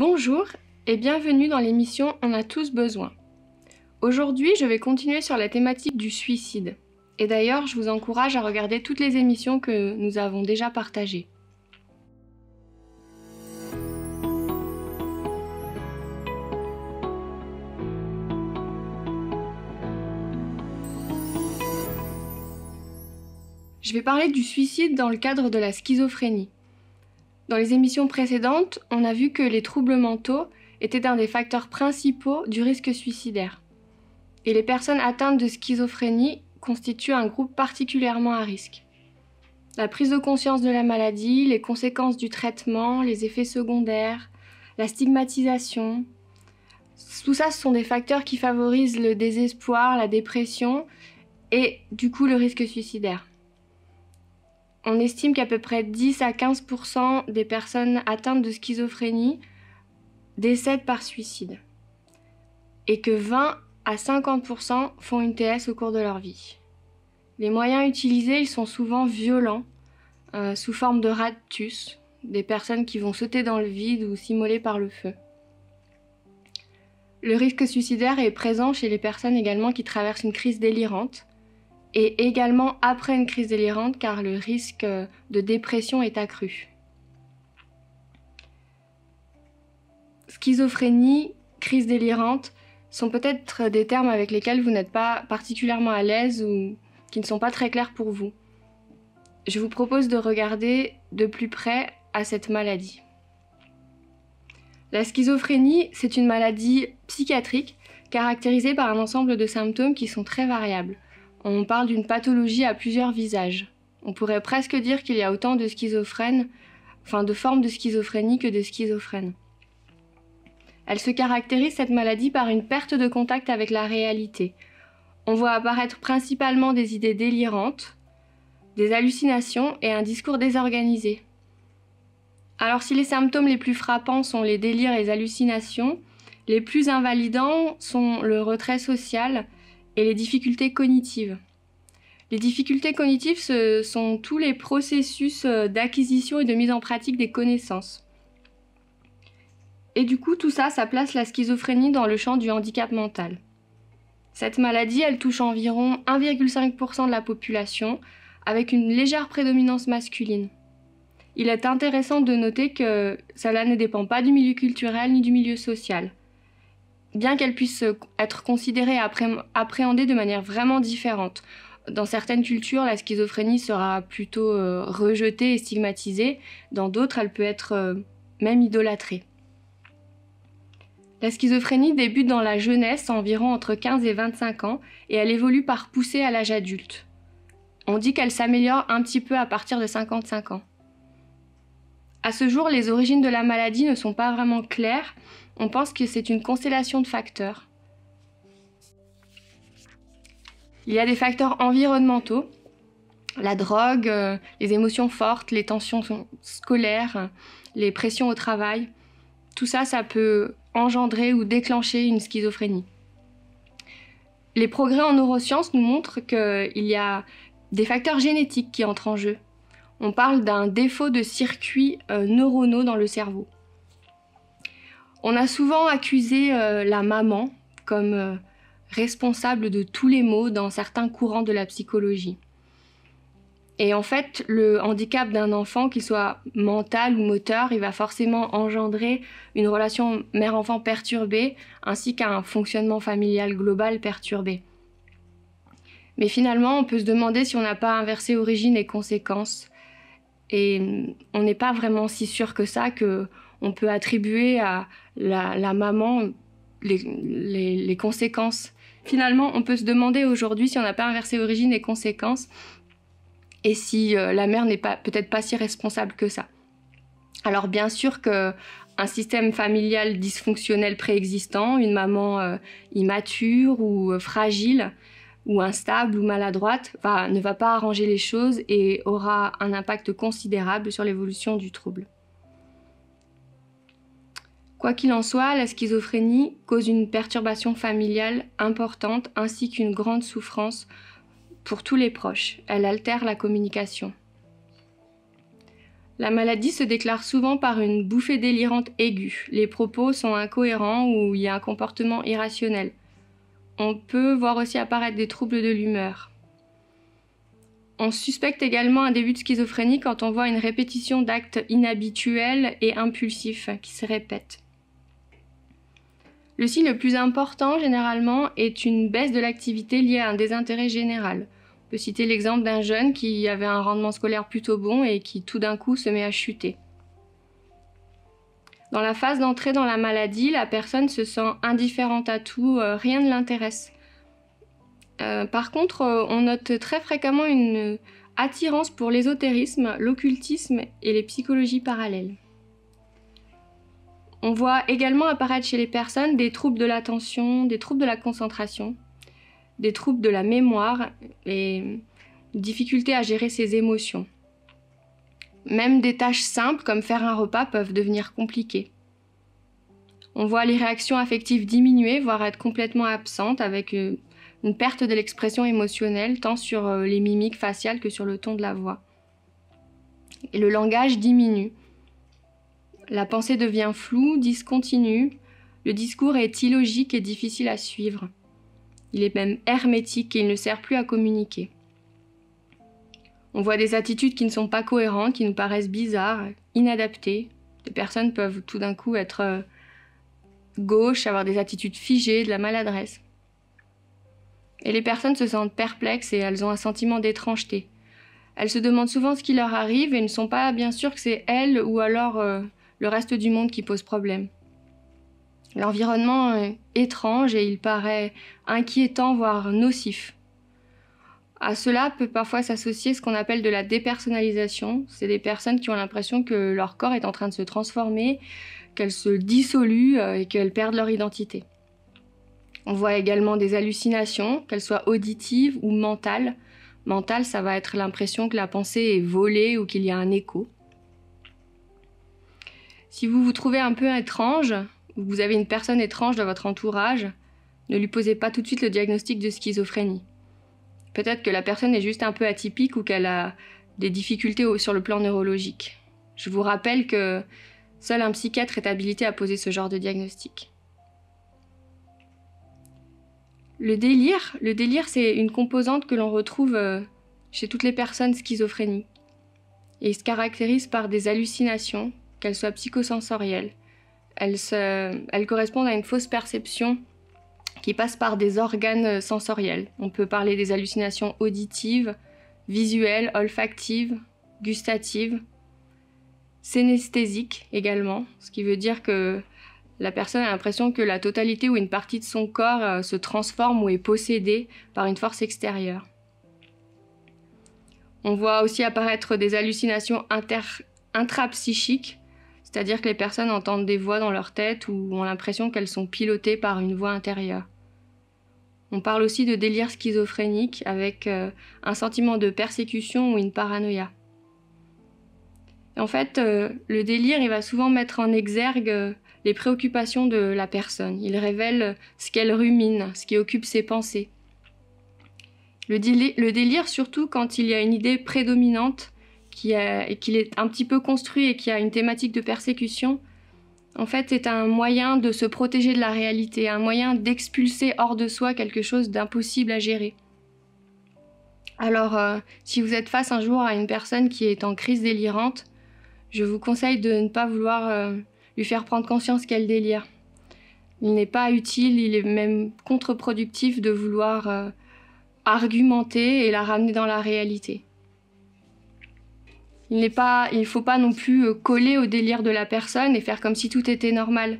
Bonjour et bienvenue dans l'émission On a tous besoin. Aujourd'hui, je vais continuer sur la thématique du suicide. Et d'ailleurs, je vous encourage à regarder toutes les émissions que nous avons déjà partagées. Je vais parler du suicide dans le cadre de la schizophrénie. Dans les émissions précédentes, on a vu que les troubles mentaux étaient un des facteurs principaux du risque suicidaire. Et les personnes atteintes de schizophrénie constituent un groupe particulièrement à risque. La prise de conscience de la maladie, les conséquences du traitement, les effets secondaires, la stigmatisation, tout ça, ce sont des facteurs qui favorisent le désespoir, la dépression et du coup le risque suicidaire. On estime qu'à peu près 10 à 15% des personnes atteintes de schizophrénie décèdent par suicide et que 20 à 50% font une TS au cours de leur vie. Les moyens utilisés, ils sont souvent violents, sous forme de raptus, des personnes qui vont sauter dans le vide ou s'immoler par le feu. Le risque suicidaire est présent chez les personnes également qui traversent une crise délirante, et également après une crise délirante car le risque de dépression est accru. Schizophrénie, crise délirante sont peut-être des termes avec lesquels vous n'êtes pas particulièrement à l'aise ou qui ne sont pas très clairs pour vous. Je vous propose de regarder de plus près à cette maladie. La schizophrénie, c'est une maladie psychiatrique caractérisée par un ensemble de symptômes qui sont très variables. On parle d'une pathologie à plusieurs visages. On pourrait presque dire qu'il y a autant de schizophrènes, de formes de schizophrénie que de schizophrènes. Elle se caractérise, cette maladie, par une perte de contact avec la réalité. On voit apparaître principalement des idées délirantes, des hallucinations et un discours désorganisé. Alors si les symptômes les plus frappants sont les délires et les hallucinations, les plus invalidants sont le retrait social et les difficultés cognitives. Les difficultés cognitives, ce sont tous les processus d'acquisition et de mise en pratique des connaissances. Et du coup, tout ça, ça place la schizophrénie dans le champ du handicap mental. Cette maladie, elle touche environ 1,5% de la population, avec une légère prédominance masculine. Il est intéressant de noter que cela ne dépend pas du milieu culturel ni du milieu social. Bien qu'elle puisse être considérée et appréhendée de manière vraiment différente. Dans certaines cultures, la schizophrénie sera plutôt rejetée et stigmatisée. Dans d'autres, elle peut être même idolâtrée. La schizophrénie débute dans la jeunesse, environ entre 15 et 25 ans, et elle évolue par poussée à l'âge adulte. On dit qu'elle s'améliore un petit peu à partir de 55 ans. À ce jour, les origines de la maladie ne sont pas vraiment claires. On pense que c'est une constellation de facteurs. Il y a des facteurs environnementaux, la drogue, les émotions fortes, les tensions scolaires, les pressions au travail. Tout ça, ça peut engendrer ou déclencher une schizophrénie. Les progrès en neurosciences nous montrent qu'il y a des facteurs génétiques qui entrent en jeu. On parle d'un défaut de circuits neuronaux dans le cerveau. On a souvent accusé la maman comme responsable de tous les maux dans certains courants de la psychologie. Et en fait, le handicap d'un enfant, qu'il soit mental ou moteur, il va forcément engendrer une relation mère-enfant perturbée, ainsi qu'un fonctionnement familial global perturbé. Mais finalement, on peut se demander si on n'a pas inversé origine et conséquences. Et on n'est pas vraiment si sûr que ça, qu'on peut attribuer à la maman les conséquences. Finalement, on peut se demander aujourd'hui si on n'a pas inversé origine et conséquences et si la mère n'est peut-être pas si responsable que ça. Alors bien sûr qu'un système familial dysfonctionnel préexistant, une maman immature ou fragile, ou instable ou maladroite, ne va pas arranger les choses et aura un impact considérable sur l'évolution du trouble. Quoi qu'il en soit, la schizophrénie cause une perturbation familiale importante ainsi qu'une grande souffrance pour tous les proches. Elle altère la communication. La maladie se déclare souvent par une bouffée délirante aiguë. Les propos sont incohérents ou il y a un comportement irrationnel. On peut voir aussi apparaître des troubles de l'humeur. On suspecte également un début de schizophrénie quand on voit une répétition d'actes inhabituels et impulsifs qui se répètent. Le signe le plus important, généralement, est une baisse de l'activité liée à un désintérêt général. On peut citer l'exemple d'un jeune qui avait un rendement scolaire plutôt bon et qui tout d'un coup se met à chuter. Dans la phase d'entrée dans la maladie, la personne se sent indifférente à tout, rien ne l'intéresse. Par contre, on note très fréquemment une attirance pour l'ésotérisme, l'occultisme et les psychologies parallèles. On voit également apparaître chez les personnes des troubles de l'attention, des troubles de la concentration, des troubles de la mémoire et difficultés à gérer ses émotions. Même des tâches simples comme faire un repas peuvent devenir compliquées. On voit les réactions affectives diminuer, voire être complètement absentes avec une perte de l'expression émotionnelle, tant sur les mimiques faciales que sur le ton de la voix. Et le langage diminue. La pensée devient floue, discontinue. Le discours est illogique et difficile à suivre. Il est même hermétique et il ne sert plus à communiquer. On voit des attitudes qui ne sont pas cohérentes, qui nous paraissent bizarres, inadaptées. Des personnes peuvent tout d'un coup être gauches, avoir des attitudes figées, de la maladresse. Et les personnes se sentent perplexes et elles ont un sentiment d'étrangeté. Elles se demandent souvent ce qui leur arrive et ne sont pas bien sûres que c'est elles ou alors le reste du monde qui pose problème. L'environnement est étrange et il paraît inquiétant, voire nocif. À cela peut parfois s'associer ce qu'on appelle de la dépersonnalisation. C'est des personnes qui ont l'impression que leur corps est en train de se transformer, qu'elles se dissoluent et qu'elles perdent leur identité. On voit également des hallucinations, qu'elles soient auditives ou mentales. Mentale, ça va être l'impression que la pensée est volée ou qu'il y a un écho. Si vous vous trouvez un peu étrange, ou vous avez une personne étrange dans votre entourage, ne lui posez pas tout de suite le diagnostic de schizophrénie. Peut-être que la personne est juste un peu atypique ou qu'elle a des difficultés sur le plan neurologique. Je vous rappelle que seul un psychiatre est habilité à poser ce genre de diagnostic. Le délire, c'est une composante que l'on retrouve chez toutes les personnes schizophréniques. Et il se caractérise par des hallucinations, qu'elles soient psychosensorielles. Elles correspondent à une fausse perception qui passe par des organes sensoriels. On peut parler des hallucinations auditives, visuelles, olfactives, gustatives, synesthésiques également, ce qui veut dire que la personne a l'impression que la totalité ou une partie de son corps se transforme ou est possédée par une force extérieure. On voit aussi apparaître des hallucinations intrapsychiques, c'est-à-dire que les personnes entendent des voix dans leur tête ou ont l'impression qu'elles sont pilotées par une voix intérieure. On parle aussi de délire schizophrénique avec un sentiment de persécution ou une paranoïa. Et en fait, le délire, il va souvent mettre en exergue les préoccupations de la personne. Il révèle ce qu'elle rumine, ce qui occupe ses pensées. Le délire, surtout quand il y a une idée prédominante, qu'il est un petit peu construit et qu'il y a une thématique de persécution, en fait, est un moyen de se protéger de la réalité, un moyen d'expulser hors de soi quelque chose d'impossible à gérer. Alors, si vous êtes face un jour à une personne qui est en crise délirante, je vous conseille de ne pas vouloir lui faire prendre conscience qu'elle délire. Il n'est pas utile, il est même contre-productif de vouloir argumenter et la ramener dans la réalité. Il ne faut pas non plus coller au délire de la personne et faire comme si tout était normal.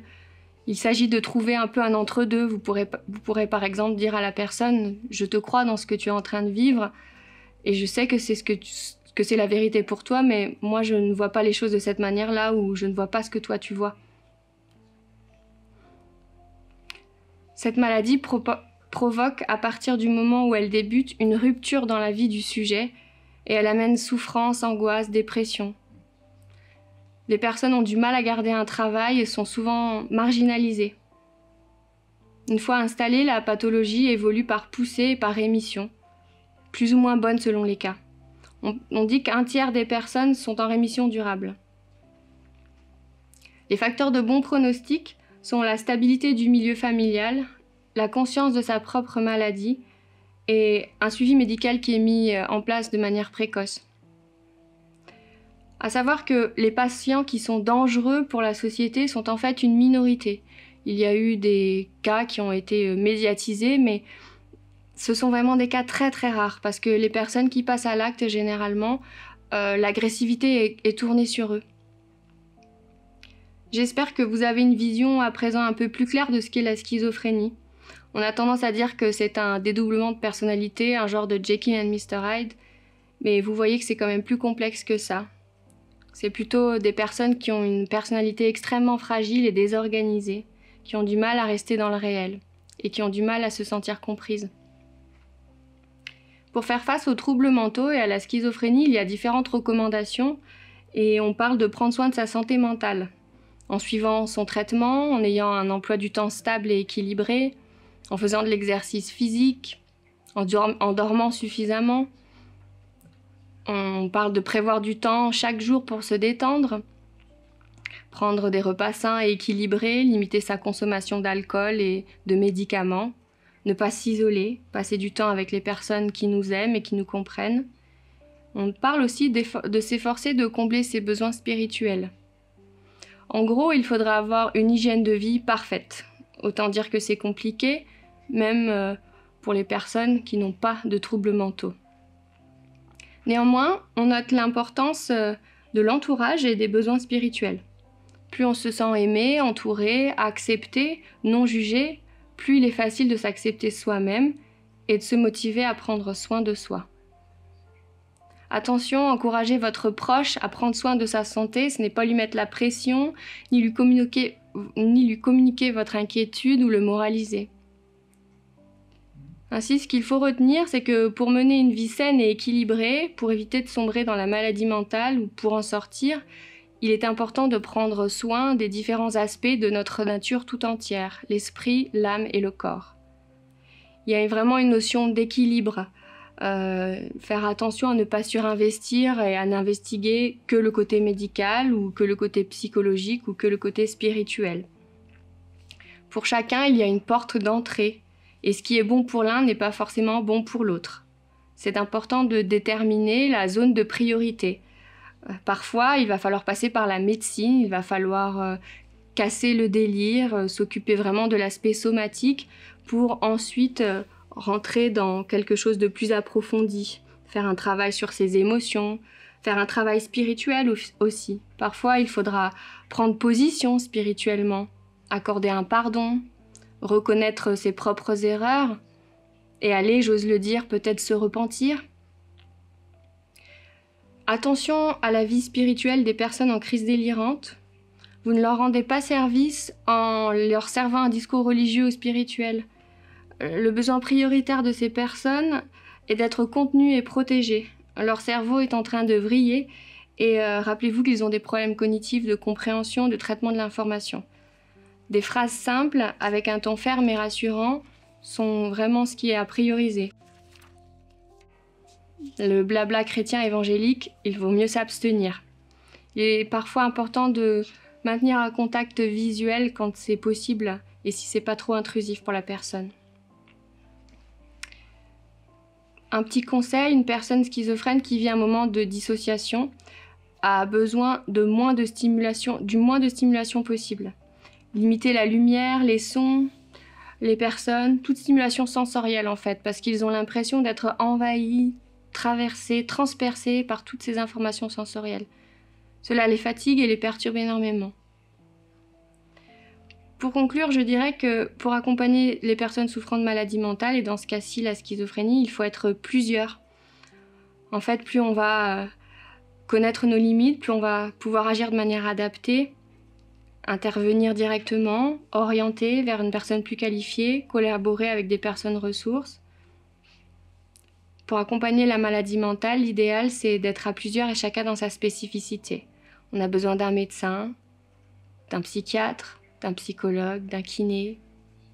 Il s'agit de trouver un peu un entre-deux. Vous pourrez par exemple dire à la personne « Je te crois dans ce que tu es en train de vivre et je sais que c'est la vérité pour toi, mais moi je ne vois pas les choses de cette manière-là ou je ne vois pas ce que toi tu vois. » Cette maladie provoque à partir du moment où elle débute une rupture dans la vie du sujet et elle amène souffrance, angoisse, dépression. Les personnes ont du mal à garder un travail et sont souvent marginalisées. Une fois installée, la pathologie évolue par poussée et par rémission, plus ou moins bonne selon les cas. On dit qu'1 tiers des personnes sont en rémission durable. Les facteurs de bon pronostic sont la stabilité du milieu familial, la conscience de sa propre maladie et un suivi médical qui est mis en place de manière précoce. À savoir que les patients qui sont dangereux pour la société sont en fait une minorité. Il y a eu des cas qui ont été médiatisés, mais ce sont vraiment des cas très très rares parce que les personnes qui passent à l'acte, généralement, l'agressivité est tournée sur eux. J'espère que vous avez une vision à présent un peu plus claire de ce qu'est la schizophrénie. On a tendance à dire que c'est un dédoublement de personnalité, un genre de Jekyll and Mr. Hyde, mais vous voyez que c'est quand même plus complexe que ça. C'est plutôt des personnes qui ont une personnalité extrêmement fragile et désorganisée, qui ont du mal à rester dans le réel et qui ont du mal à se sentir comprises. Pour faire face aux troubles mentaux et à la schizophrénie, il y a différentes recommandations et on parle de prendre soin de sa santé mentale, en suivant son traitement, en ayant un emploi du temps stable et équilibré, en faisant de l'exercice physique, en dormant suffisamment. On parle de prévoir du temps chaque jour pour se détendre, prendre des repas sains et équilibrés, limiter sa consommation d'alcool et de médicaments, ne pas s'isoler, passer du temps avec les personnes qui nous aiment et qui nous comprennent. On parle aussi de s'efforcer de combler ses besoins spirituels. En gros, il faudra avoir une hygiène de vie parfaite. Autant dire que c'est compliqué, même pour les personnes qui n'ont pas de troubles mentaux. Néanmoins, on note l'importance de l'entourage et des besoins spirituels. Plus on se sent aimé, entouré, accepté, non jugé, plus il est facile de s'accepter soi-même et de se motiver à prendre soin de soi. Attention, encouragez votre proche à prendre soin de sa santé, ce n'est pas lui mettre la pression, ni lui communiquer votre inquiétude ou le moraliser. Ainsi, ce qu'il faut retenir, c'est que pour mener une vie saine et équilibrée, pour éviter de sombrer dans la maladie mentale ou pour en sortir, il est important de prendre soin des différents aspects de notre nature tout entière, l'esprit, l'âme et le corps. Il y a vraiment une notion d'équilibre. Faire attention à ne pas surinvestir et à n'investiguer que le côté médical ou que le côté psychologique ou que le côté spirituel. Pour chacun, il y a une porte d'entrée. Et ce qui est bon pour l'un n'est pas forcément bon pour l'autre. C'est important de déterminer la zone de priorité. Parfois, il va falloir passer par la médecine, il va falloir casser le délire, s'occuper vraiment de l'aspect somatique pour ensuite rentrer dans quelque chose de plus approfondi, faire un travail sur ses émotions, faire un travail spirituel aussi. Parfois, il faudra prendre position spirituellement, accorder un pardon, reconnaître ses propres erreurs et aller, j'ose le dire, peut-être se repentir. Attention à la vie spirituelle des personnes en crise délirante. Vous ne leur rendez pas service en leur servant un discours religieux ou spirituel. Le besoin prioritaire de ces personnes est d'être contenus et protégés. Leur cerveau est en train de vriller et rappelez-vous qu'ils ont des problèmes cognitifs de compréhension, de traitement de l'information. Des phrases simples, avec un ton ferme et rassurant, sont vraiment ce qui est à prioriser. Le blabla chrétien évangélique, il vaut mieux s'abstenir. Il est parfois important de maintenir un contact visuel quand c'est possible et si c'est pas trop intrusif pour la personne. Un petit conseil, une personne schizophrène qui vit un moment de dissociation a besoin de du moins de stimulation possible. Limiter la lumière, les sons, les personnes, toute stimulation sensorielle en fait, parce qu'ils ont l'impression d'être envahis, traversés, transpercés par toutes ces informations sensorielles. Cela les fatigue et les perturbe énormément. Pour conclure, je dirais que pour accompagner les personnes souffrant de maladies mentales, et dans ce cas-ci la schizophrénie, il faut être plusieurs. En fait, plus on va connaître nos limites, plus on va pouvoir agir de manière adaptée, intervenir directement, orienter vers une personne plus qualifiée, collaborer avec des personnes ressources. Pour accompagner la maladie mentale, l'idéal c'est d'être à plusieurs et chacun dans sa spécificité. On a besoin d'un médecin, d'un psychiatre, d'un psychologue, d'un kiné,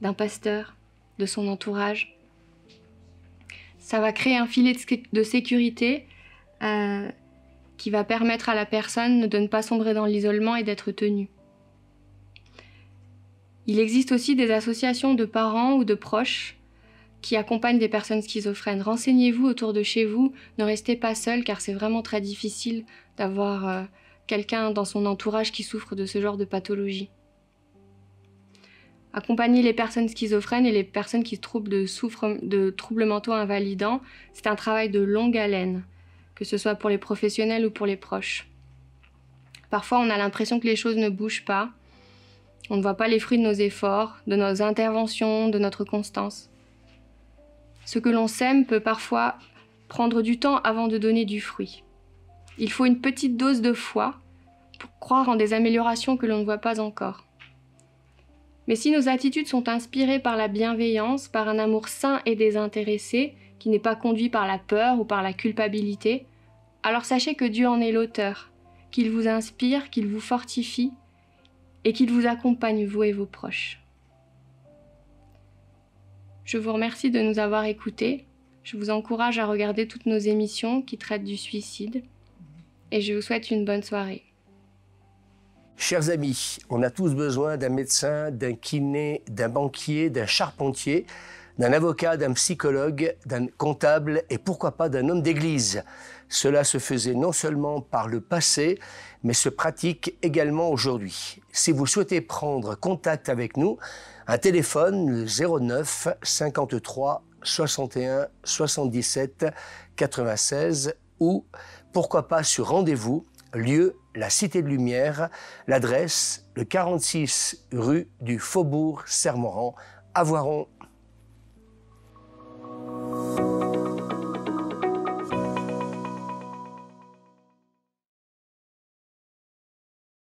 d'un pasteur, de son entourage. Ça va créer un filet de sécurité qui va permettre à la personne de ne pas sombrer dans l'isolement et d'être tenue. Il existe aussi des associations de parents ou de proches qui accompagnent des personnes schizophrènes. Renseignez-vous autour de chez vous, ne restez pas seul car c'est vraiment très difficile d'avoir quelqu'un dans son entourage qui souffre de ce genre de pathologie. Accompagner les personnes schizophrènes et les personnes qui souffrent de troubles mentaux invalidants, c'est un travail de longue haleine, que ce soit pour les professionnels ou pour les proches. Parfois, on a l'impression que les choses ne bougent pas, on ne voit pas les fruits de nos efforts, de nos interventions, de notre constance. Ce que l'on sème peut parfois prendre du temps avant de donner du fruit. Il faut une petite dose de foi pour croire en des améliorations que l'on ne voit pas encore. Mais si nos attitudes sont inspirées par la bienveillance, par un amour sain et désintéressé, qui n'est pas conduit par la peur ou par la culpabilité, alors sachez que Dieu en est l'auteur, qu'il vous inspire, qu'il vous fortifie et qu'il vous accompagne, vous et vos proches. Je vous remercie de nous avoir écoutés. Je vous encourage à regarder toutes nos émissions qui traitent du suicide et je vous souhaite une bonne soirée. Chers amis, on a tous besoin d'un médecin, d'un kiné, d'un banquier, d'un charpentier, d'un avocat, d'un psychologue, d'un comptable et pourquoi pas d'un homme d'église. Cela se faisait non seulement par le passé, mais se pratique également aujourd'hui. Si vous souhaitez prendre contact avec nous, un téléphone, le 09 53 61 77 96 ou pourquoi pas sur rendez-vous, lieu la Cité de Lumière, l'adresse le 46 rue du Faubourg Sermoran à Voiron